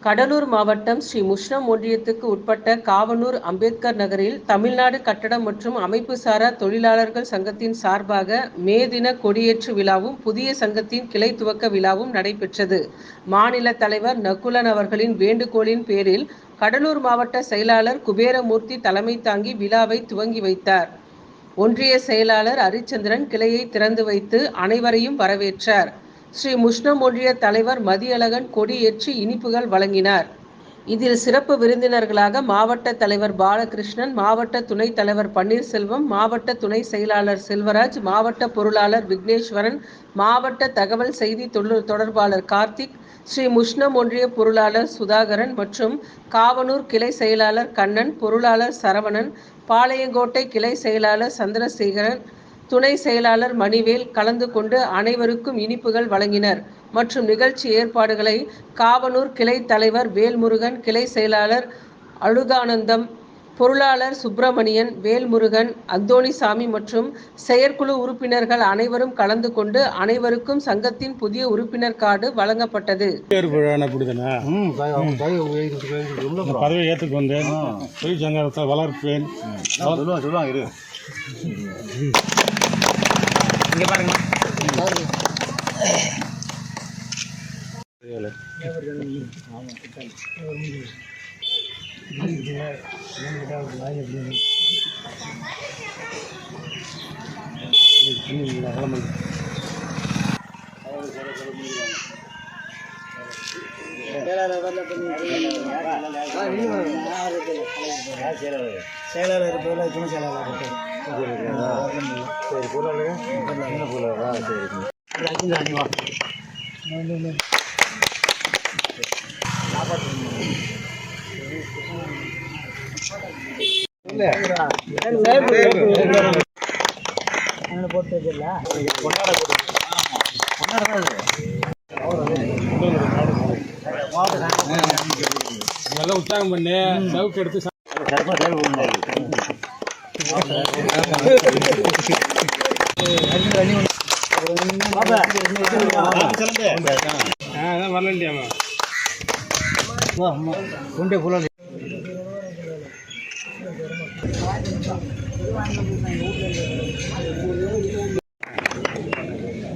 கடலூர் மாவட்டம் ஸ்ரீ முஷ்ணம் ஒன்றியத்துக்கு உட்பட்ட காவனூர் அம்பேத்கர் நகரில் தமிழ்நாடு கட்டடம் மற்றும் அமைப்புசாரா தொழிலாளர்கள் சங்கத்தின் சார்பாக மே தின கொடியேற்று விழாவும் புதிய சங்கத்தின் கிளை துவக்க விழாவும் நடைபெற்றது. மாநில தலைவர் நகுலன் அவர்களின் வேண்டுகோளின் பேரில் கடலூர் மாவட்ட செயலாளர் குபேரமூர்த்தி தலைமை தாங்கி விழாவை துவங்கி வைத்தார். ஒன்றிய செயலாளர் ஹரிச்சந்திரன் கிளையை திறந்து வைத்து அனைவரையும் வரவேற்றார். ஸ்ரீ முஷ்ணம் ஒன்றிய தலைவர் மதியழகன் கொடியேற்றி இனிப்புகள் வழங்கினார். இதில் சிறப்பு விருந்தினர்களாக மாவட்ட தலைவர் பாலகிருஷ்ணன், மாவட்ட துணைத் தலைவர் பன்னீர்செல்வம், மாவட்ட துணை செயலாளர் செல்வராஜ், மாவட்ட பொருளாளர் விக்னேஸ்வரன், மாவட்ட தகவல் செய்தி தொடர்பாளர் கார்த்திக், ஸ்ரீ முஷ்ணம் ஒன்றிய பொருளாளர் சுதாகரன் மற்றும் காவனூர் கிளை செயலாளர் கண்ணன், பொருளாளர் சரவணன், பாளையங்கோட்டை கிளை செயலாளர் சந்திரசேகரன், துணை செயலாளர் மணிவேல் கலந்து கொண்டு அனைவருக்கும் இனிப்புகள் வழங்கினர். மற்றும் நிகழ்ச்சி ஏற்பாடுகளை காவனூர் கிளை தலைவர் வேல்முருகன், கிளை செயலாளர் அழுகானந்தம், பொருளாளர் சுப்பிரமணியன், வேல்முருகன், அந்தோணிசாமி மற்றும் செயற்குழு உறுப்பினர்கள் அனைவரும் கலந்து கொண்டு அனைவருக்கும் சங்கத்தின் புதிய உறுப்பினர் கார்டு வழங்கப்பட்டது. பதவி ஏற்றுக்கு வந்தேன், தொழிற்சங்கத்தை வளர்ப்பேன். இங்கே பாருங்க. செயலாளர் துணை செயலாளர் சரி பொருளாளர் போட்டு எல்லாம் உற்சாகம் பண்ணி சவுக்கு எடுத்து வரலையாமா குண்டே புல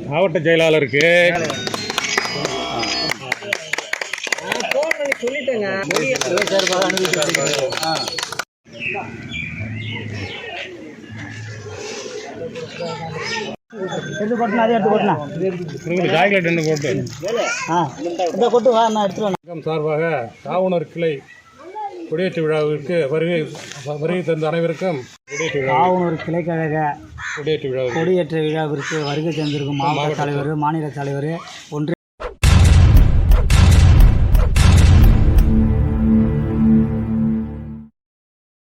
மாவட்ட செயலாளருக்கு சொல்லிட்டேங்க. எடுத்து கொட்டினா அதே எடுத்து கொட்டினா சாக்லேட் என்ன போட்டு இந்த கொட்டு வா நான் எடுத்துருவேன். சார்பாக காவனூர் கிளை கொடியேற்று விழாவிற்கு வருகை தந்த அனைவருக்கும் காவனூர் கிளைக்கழக கொடியேற்று விழாவிற்கு வருகை தந்திருக்கும் மாவட்ட தலைவர், மாநில தலைவர், ஒன்றிய